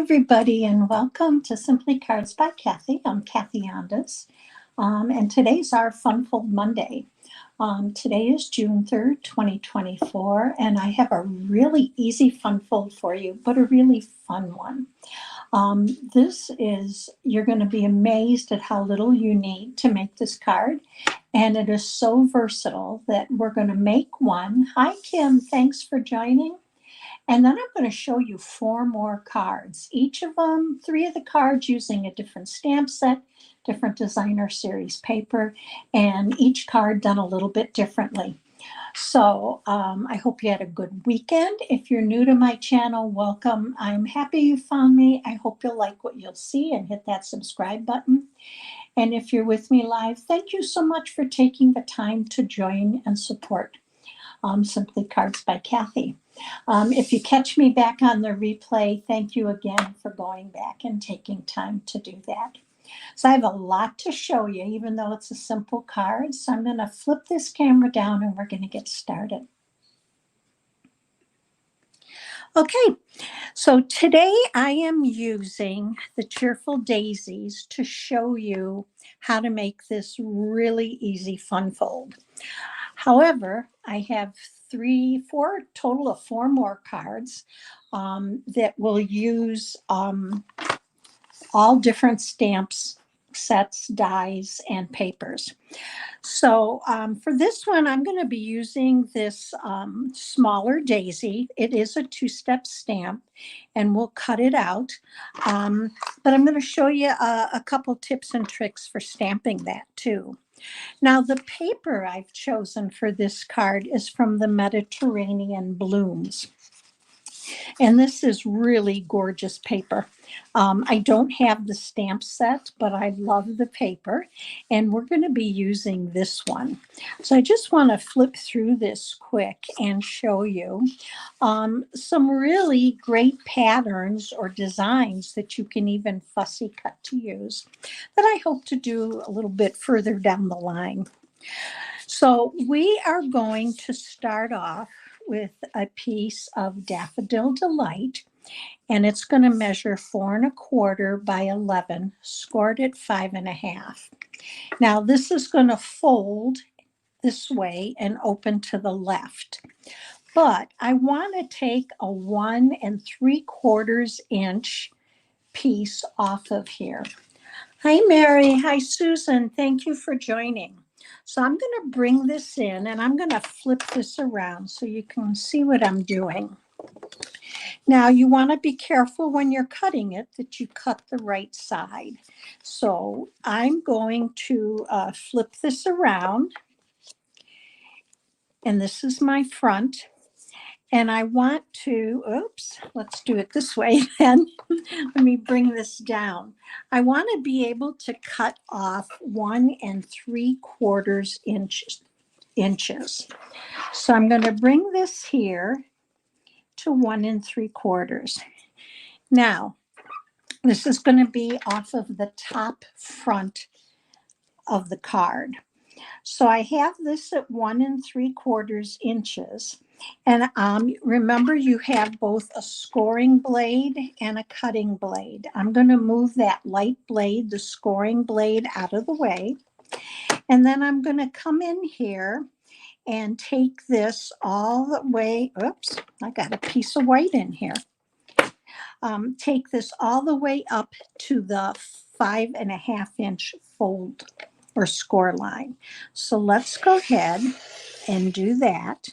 everybody, and welcome to Simply Cards by Kathi. I'm Kathi Ondas, and today's our Funfold Monday. Today is June 3rd, 2024, and I have a really easy Funfold for you, but a really fun one. You're going to be amazed at how little you need to make this card, and it is so versatile that we're going to make one. Hi, Kim. Thanks for joining. And then I'm going to show you 4 more cards, each of them, 3 of the cards using a different stamp set, different designer series paper, and each card done a little bit differently. So I hope you had a good weekend. If you're new to my channel, welcome. I'm happy you found me. I hope you'll like what you'll see and hit that subscribe button. And if you're with me live, thank you so much for taking the time to join and support Simply Cards by Kathi. If you catch me back on the replay, thank you again for going back and taking time to do that. So I have a lot to show you, even though it's a simple card. So I'm going to flip this camera down and we're going to get started. Okay, so today I am using the Cheerful Daisies to show you how to make this really easy Funfold. However, I have total of 4 more cards that will use all different stamps, sets, dies, and papers. So for this one, I'm going to be using this smaller daisy. It is a 2-step stamp, and we'll cut it out. But I'm going to show you a couple tips and tricks for stamping that too. Now, the paper I've chosen for this card is from the Mediterranean Blooms. And this is really gorgeous paper. I don't have the stamp set, but I love the paper. And we're going to be using this one. So I just want to flip through this quick and show you some really great patterns or designs that you can even fussy cut to use that I hope to do a little bit further down the line. So we are going to start off with a piece of Daffodil Delight, and it's going to measure 4 1/4 by 11, scored at 5 1/2. Now this is going to fold this way and open to the left, but I want to take a 1 3/4 inch piece off of here. Hi, Mary. Hi, Susan. Thank you for joining. So I'm going to bring this in and I'm going to flip this around so you can see what I'm doing. Now you want to be careful when you're cutting it that you cut the right side. So I'm going to flip this around, and this is my front. And I want to, let's do it this way then. Let me bring this down. I want to be able to cut off 1 3/4 inches. So I'm going to bring this here to 1 3/4. Now, this is going to be off of the top front of the card. So I have this at 1 3/4 inches. And remember, you have both a scoring blade and a cutting blade. I'm going to move that light blade, the scoring blade, out of the way. And then I'm going to come in here and take this all the way. Oops, I got a piece of white in here. Take this all the way up to the 5 1/2 inch fold or score line. So let's go ahead and do that.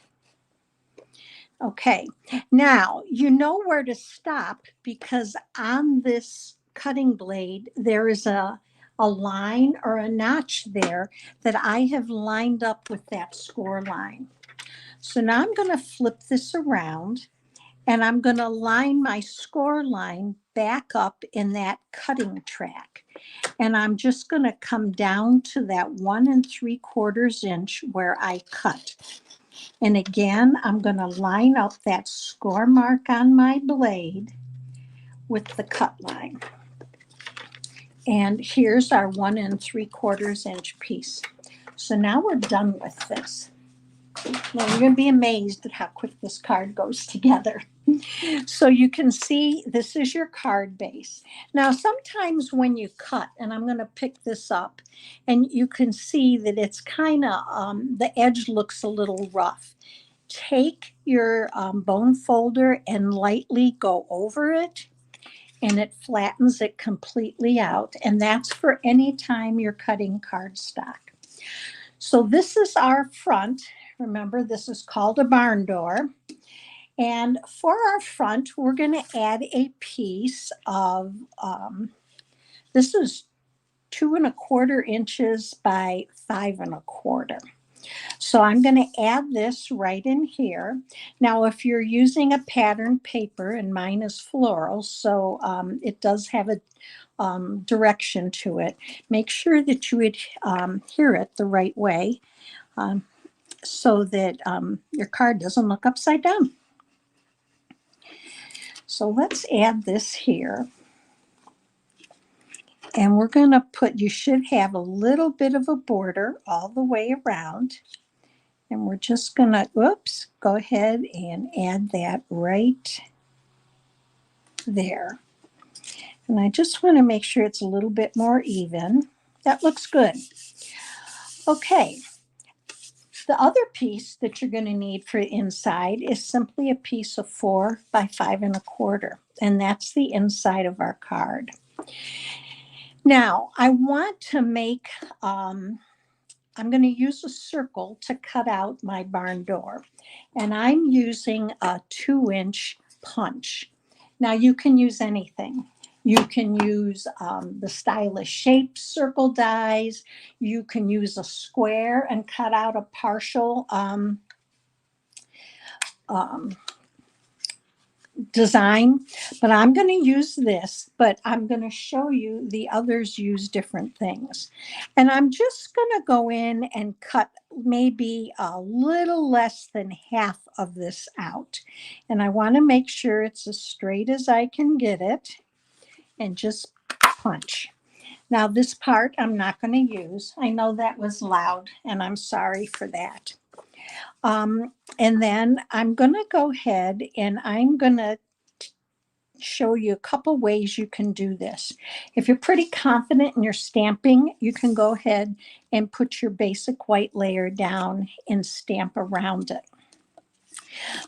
Okay, now you know where to stop, because on this cutting blade there is a line or a notch there that I have lined up with that score line. So now I'm going to flip this around and I'm going to line my score line back up in that cutting track. And I'm just going to come down to that 1 3/4 inch where I cut. And again, I'm going to line up that score mark on my blade with the cut line. And here's our 1 3/4 inch piece. So now we're done with this. Now you're going to be amazed at how quick this card goes together. So you can see this is your card base. Now, sometimes when you cut, and I'm going to pick this up, and you can see that it's kind of, the edge looks a little rough. Take your bone folder and lightly go over it, and it flattens it completely out. And that's for any time you're cutting cardstock. So this is our front. Remember, this is called a barn door. And for our front, we're going to add a piece of, this is 2¼ inches by 5¼ inches. So I'm going to add this right in here. Now, if you're using a patterned paper, and mine is floral, so it does have a direction to it, make sure that you adhere it the right way so that your card doesn't look upside down. So let's add this here. And we're going to put, you should have a little bit of a border all the way around. And we're just going to, oops, go ahead and add that right there. And I just want to make sure it's a little bit more even. That looks good. Okay. The other piece that you're going to need for inside is simply a piece of 4 by 5¼ inches. And that's the inside of our card. Now, I want to make, I'm going to use a circle to cut out my barn door. And I'm using a 2-inch punch. Now, you can use anything. You can use the stylish shape circle dies. You can use a square and cut out a partial design, but I'm going to use this, but I'm going to show you the others use different things. And I'm just going to go in and cut maybe a little less than half of this out. And I want to make sure it's as straight as I can get it and just punch. Now this part I'm not going to use. I know that was loud and I'm sorry for that. And then I'm going to go ahead and I'm going to show you a couple ways you can do this. If you're pretty confident in your stamping, you can go ahead and put your basic white layer down and stamp around it.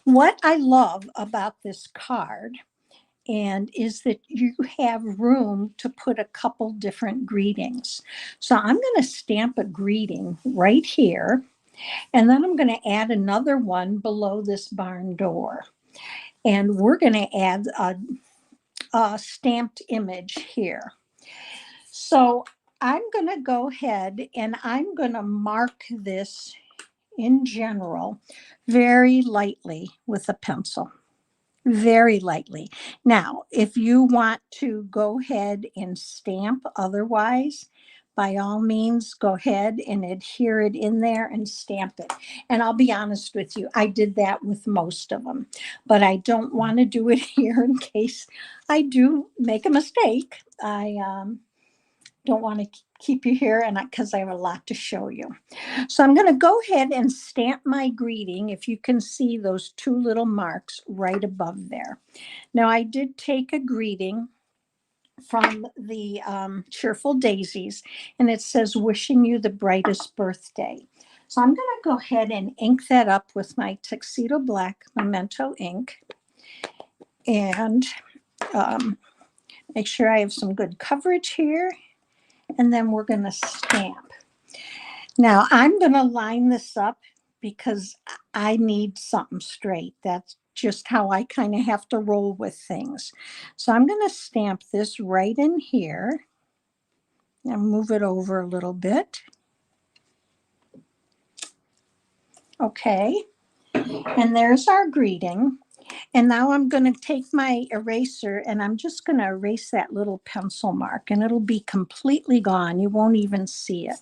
What I love about this card is that you have room to put a couple different greetings. So I'm going to stamp a greeting right here, and then I'm going to add another one below this barn door. And we're going to add a stamped image here. So I'm going to go ahead and I'm going to mark this in general very lightly with a pencil. Very lightly. Now, if you want to go ahead and stamp otherwise, by all means, go ahead and adhere it in there and stamp it. And I'll be honest with you, I did that with most of them, but I don't want to do it here in case I do make a mistake. I don't want to keep you here and because I have a lot to show you. So I'm going to go ahead and stamp my greeting. If you can see those 2 little marks right above there. Now I did take a greeting from the Cheerful Daisies, and it says, wishing you the brightest birthday. So I'm going to go ahead and ink that up with my Tuxedo Black Memento ink and make sure I have some good coverage here. And then we're going to stamp. Now I'm going to line this up because I need something straight. That's just how I kind of have to roll with things. So I'm going to stamp this right in here and move it over a little bit. Okay. And there's our greeting. And now I'm going to take my eraser and I'm just going to erase that little pencil mark and it'll be completely gone. You won't even see it.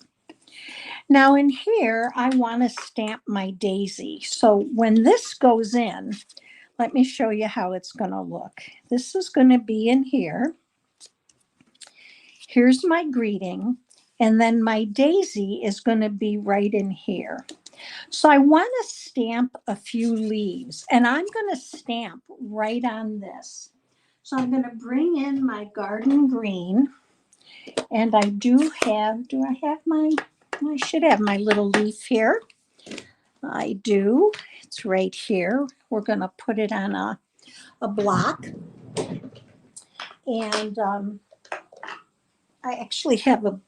Now in here, I want to stamp my daisy. So when this goes in, let me show you how it's going to look. This is going to be in here. Here's my greeting. And then my daisy is going to be right in here. So I want to stamp a few leaves, and I'm going to stamp right on this. So I'm going to bring in my garden green, and I do I have I should have my little leaf here. I do. It's right here. We're going to put it on a block. And I actually have a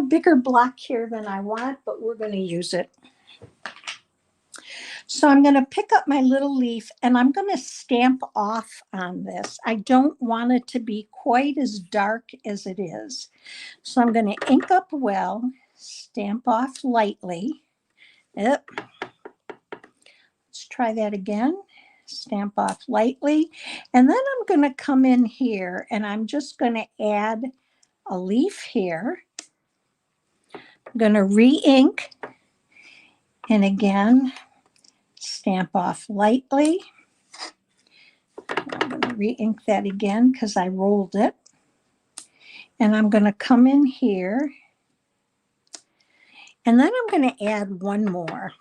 bigger block here than I want, but we're going to use it. So I'm going to pick up my little leaf and I'm going to stamp off on this. I don't want it to be quite as dark as it is. So I'm going to ink up well, stamp off lightly. Yep. Let's try that again. Stamp off lightly. And then I'm going to come in here and I'm just going to add a leaf here. I'm going to re-ink. And again, stamp off lightly. I'm going to re-ink that again because I rolled it. And I'm going to come in here. And then I'm going to add one more.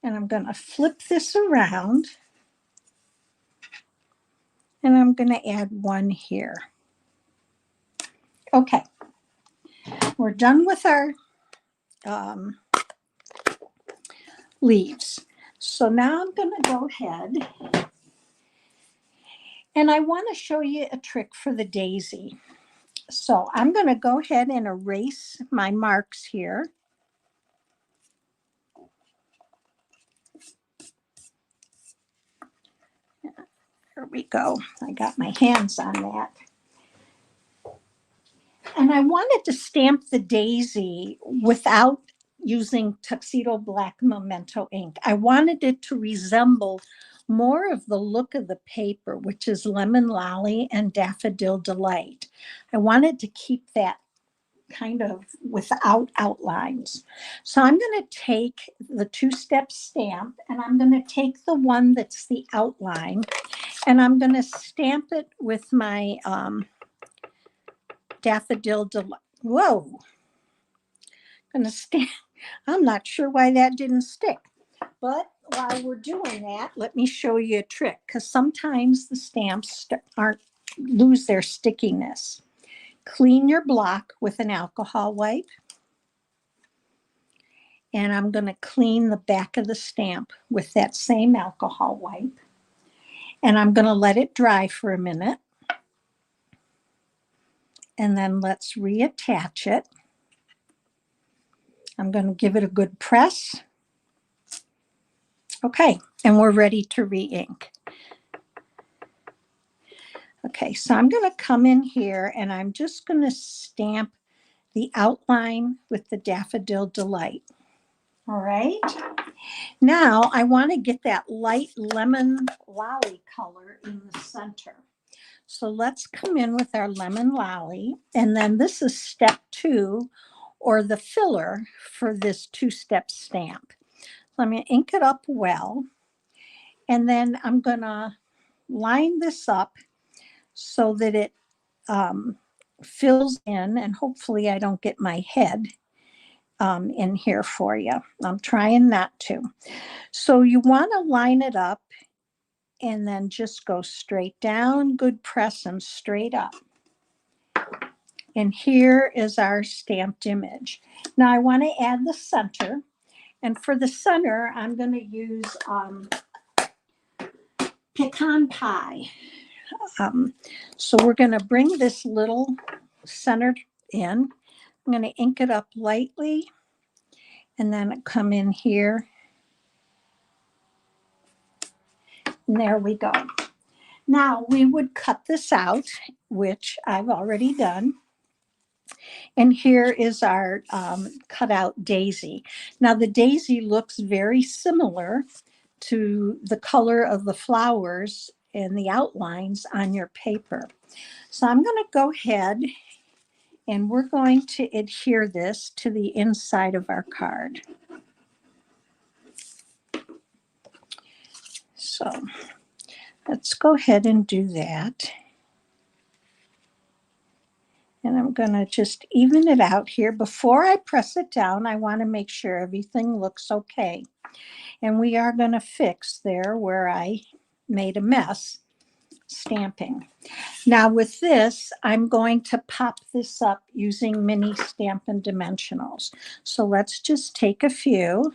And I'm going to flip this around. And I'm going to add one here. Okay. We're done with our leaves. So now I'm going to go ahead. And I want to show you a trick for the daisy. So I'm going to go ahead and erase my marks here. There we go. I got my hands on that. And I wanted to stamp the daisy without using Tuxedo Black Memento ink. I wanted it to resemble more of the look of the paper, which is Lemon Lolly and Daffodil Delight. I wanted to keep that kind of without outlines. So I'm going to take the two-step stamp and I'm going to take the one that's the outline and I'm going to stamp it with my Daffodil Delight. Whoa. Going to stamp. I'm not sure why that didn't stick. But while we're doing that, let me show you a trick because sometimes the stamps lose their stickiness. Clean your block with an alcohol wipe. And I'm going to clean the back of the stamp with that same alcohol wipe. And I'm going to let it dry for a minute. And then let's reattach it. I'm going to give it a good press. Okay, and we're ready to re-ink. Okay, so I'm going to come in here and I'm just going to stamp the outline with the Daffodil Delight. All right. Now I want to get that light lemon lolly color in the center. So let's come in with our lemon lolly. And then this is step 2 or the filler for this 2-step stamp. So I'm going to ink it up well. And then I'm going to line this up so that it fills in, and hopefully I don't get my head in here for you. I'm trying not to. So you want to line it up and then just go straight down, good press and straight up. And here is our stamped image. Now I want to add the center. And for the center, I'm going to use pecan pie. So we're going to bring this little center in. I'm going to ink it up lightly and then come in here. And there we go. Now we would cut this out, which I've already done. And here is our cutout daisy. Now the daisy looks very similar to the color of the flowers and the outlines on your paper. So I'm going to go ahead and we're going to adhere this to the inside of our card. So let's go ahead and do that. And I'm going to just even it out here. Before I press it down, I want to make sure everything looks okay. And we are going to fix there where I made a mess stamping. Now with this, I'm going to pop this up using mini Stampin' Dimensionals. So let's just take a few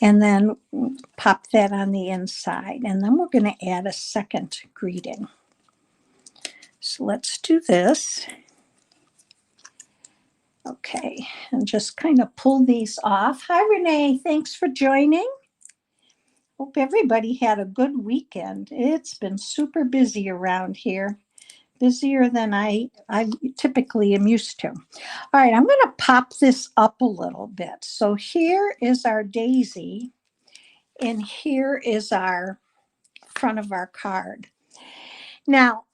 and then pop that on the inside. And then we're going to add a second greeting. So let's do this. Okay, and just kind of pull these off. Hi, Renee. Thanks for joining. Hope everybody had a good weekend. It's been super busy around here, busier than I typically am used to. All right, I'm going to pop this up a little bit. So here is our daisy, and here is our front of our card. Now,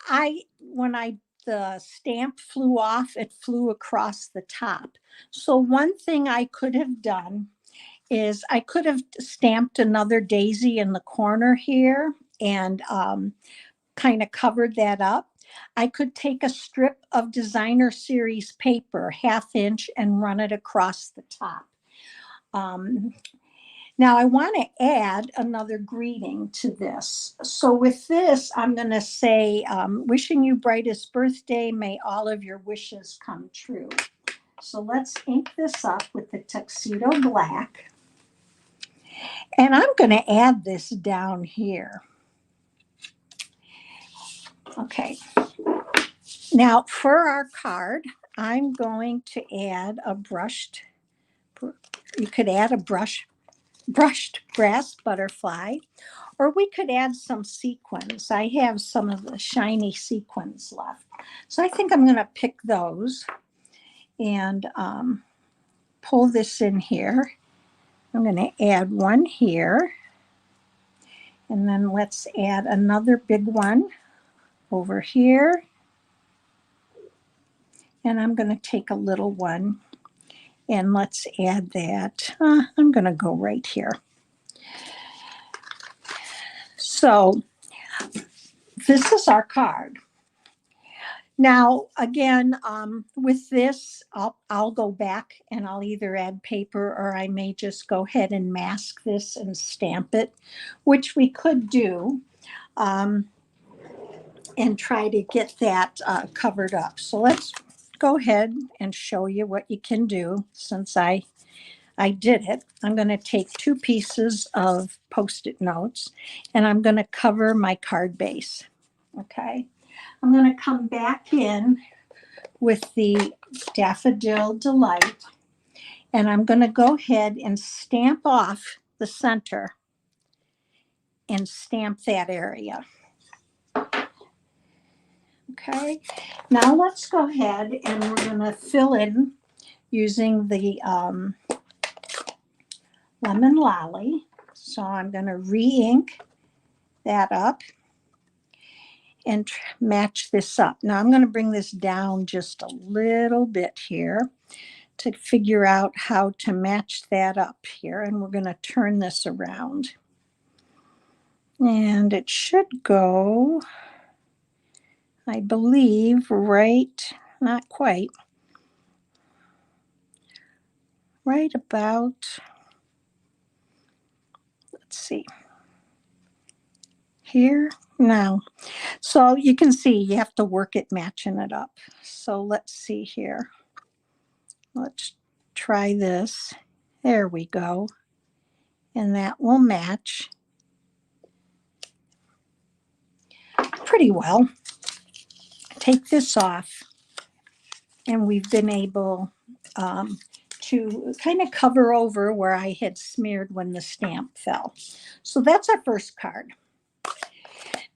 when the stamp flew off, it flew across the top. So one thing I could have done is I could have stamped another daisy in the corner here and kind of covered that up. I could take a strip of designer series paper, 1/2 inch, and run it across the top. Now I want to add another greeting to this. So with this, I'm going to say, wishing you brightest birthday. May all of your wishes come true. So let's ink this up with the tuxedo black. And I'm going to add this down here. Okay. Now for our card, I'm going to add a brushed, you could add a brushed brass butterfly, or we could add some sequins. I have some of the shiny sequins left. So I think I'm going to pick those and pull this in here. I'm going to add one here. And then let's add another big one over here. And I'm going to take a little one and let's add that. I'm going to go right here. So this is our card. Now, again, with this, I'll go back and I'll either add paper or I may just go ahead and mask this and stamp it, which we could do, and try to get that covered up. So let's go ahead and show you what you can do since I did it. I'm going to take 2 pieces of Post-it notes and I'm going to cover my card base. Okay. I'm going to come back in with the Daffodil Delight, and I'm going to go ahead and stamp off the center and stamp that area. Okay, now let's go ahead and we're going to fill in using the Lemon Lolly. So I'm going to re-ink that up and match this up. Now I'm going to bring this down just a little bit here to figure out how to match that up here. And we're going to turn this around. And it should go, I believe, right, not quite, right about, let's see, here now. So you can see you have to work at matching it up. So let's see here. Let's try this. There we go. And that will match pretty well. Take this off and we've been able to kind of cover over where I had smeared when the stamp fell. So that's our first card.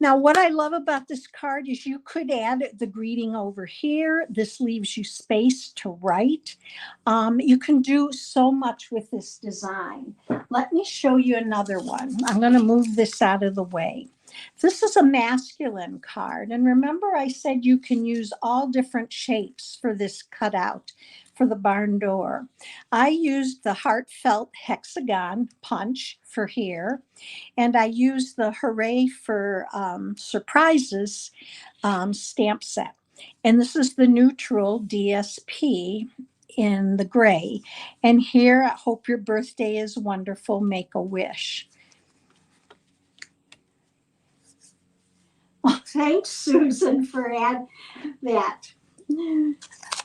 Now, what I love about this card is you could add the greeting over here. This leaves you space to write. You can do so much with this design. Let me show you another one. I'm going to move this out of the way. This is a masculine card. And remember I said you can use all different shapes for this cutout for the barn door. I used the heartfelt hexagon punch for here. And I used the Hooray for Surprises stamp set. And this is the neutral DSP in the gray. And here, I hope your birthday is wonderful, make a wish. Oh, thanks, Susan, for adding that.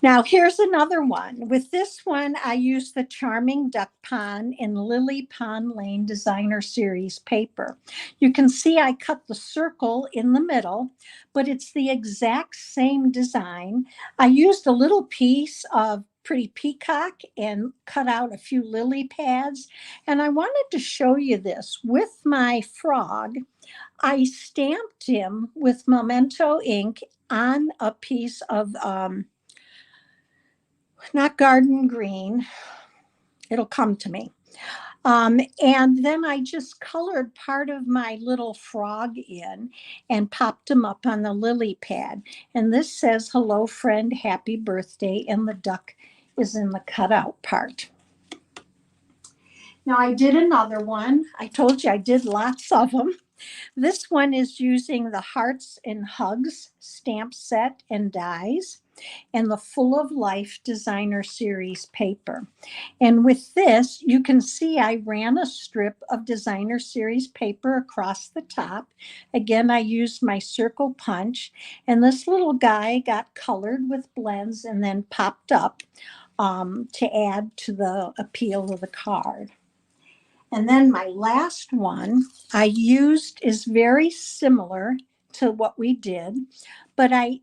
Now, here's another one. With this one, I used the Charming Duck Pond in Lily Pond Lane Designer Series paper. You can see I cut the circle in the middle, but it's the exact same design. I used a little piece of Pretty Peacock and cut out a few lily pads. And I wanted to show you this with my frog. I stamped him with Memento ink on a piece of not garden green. It'll come to me. And then I just colored part of my little frog in and popped him up on the lily pad. And this says, hello, friend, happy birthday. And the duck is in the cutout part. Now I did another one. I told you I did lots of them. This one is using the Hearts and Hugs stamp set and dies and the Full of Life Designer Series paper. And with this, you can see I ran a strip of Designer Series paper across the top. Again, I used my circle punch, and this little guy got colored with blends and then popped up to add to the appeal of the card. And then my last one I used is very similar to what we did, but I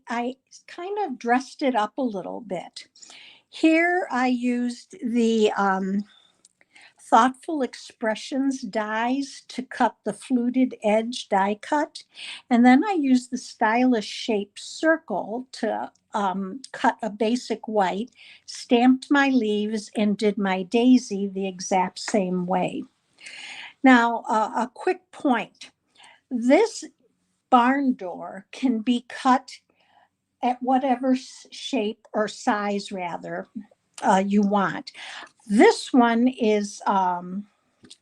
kind of dressed it up a little bit. Here I used the Thoughtful Expressions dies to cut the fluted edge die cut. And then I used the Stylish Shape circle to cut a basic white, stamped my leaves, and did my daisy the exact same way. Now, a quick point. This barn door can be cut at whatever shape or size, rather, you want. This one is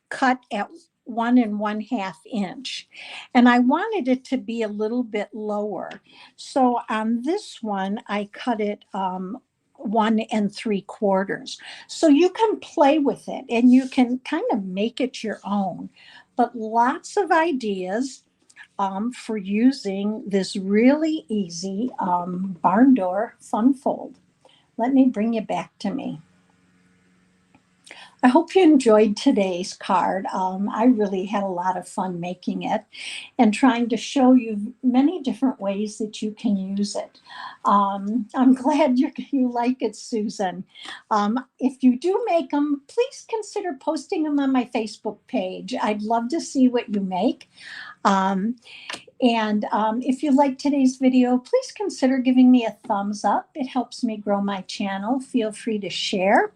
cut at 1 1/2 inch, and I wanted it to be a little bit lower. So on this one, I cut it 1 3/4. So you can play with it and you can kind of make it your own, but lots of ideas for using this really easy barn door fun fold. Let me bring you back to me. I hope you enjoyed today's card. I really had a lot of fun making it and trying to show you many different ways that you can use it. I'm glad you like it, Susan. If you do make them, please consider posting them on my Facebook page. I'd love to see what you make. And if you like today's video, please consider giving me a thumbs up. It helps me grow my channel. Feel free to share.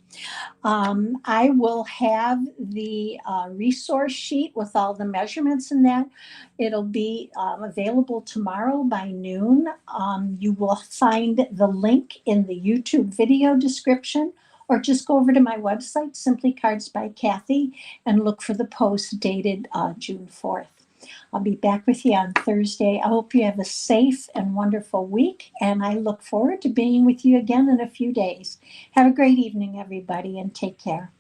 I will have the resource sheet with all the measurements in that. It'll be available tomorrow by noon. You will find the link in the YouTube video description, or just go over to my website, Simply Cards by Kathi, and look for the post dated June 4th. I'll be back with you on Thursday. I hope you have a safe and wonderful week, and I look forward to being with you again in a few days. Have a great evening, everybody, and take care.